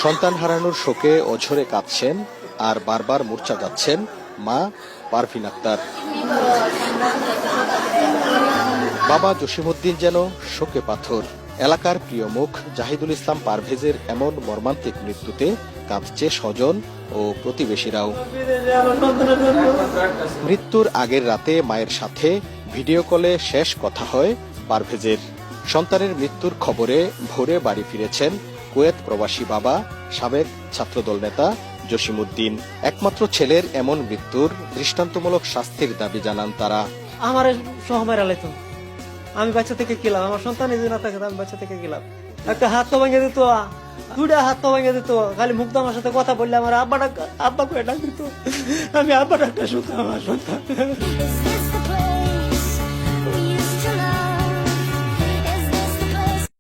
সন্তান হারানোর শোকে অঝরে কাঁদছেন আর বারবার মূর্ছা যাচ্ছেন মা পারভিন আক্তার। বাবা জসিমউদ্দিন যেন শোকে পাথর। এলাকার প্রিয় মুখ জাহিদুল ইসলাম পারভেজের এমন মর্মান্তিক মৃত্যুতে কাঁদছে স্বজন ও প্রতিবেশীরাও। মৃত্যুর আগের রাতে মায়ের সাথে ভিডিও কলে শেষ কথা হয় পারভেজের। সন্তানের মৃত্যুর খবরে ভোরে বাড়ি ফিরেছেন কুয়েত প্রবাসী বাবা সাবেক ছাত্রদল নেতা জসিমউদ্দিন। একমাত্র ছেলের এমন মৃত্যুর দৃষ্টান্তমূলক শাস্তির দাবি জানান তারা। আমার সহমায় আলাইতো, আমি বাচ্চা থেকে গেলাম, আমার সন্তান যদি না থাকে আমি বাচ্চা থেকে গেলাম। একটা হাত তো ভেঙে দিত, দুইটা হাত তো ভেঙে দিত, খালি মুগ্ধ আমার সাথে কথা বললে আমার আব্বা করে ডাক দিত, আমি আব্বা ডাকটা শুনতাম আমার সন্তান।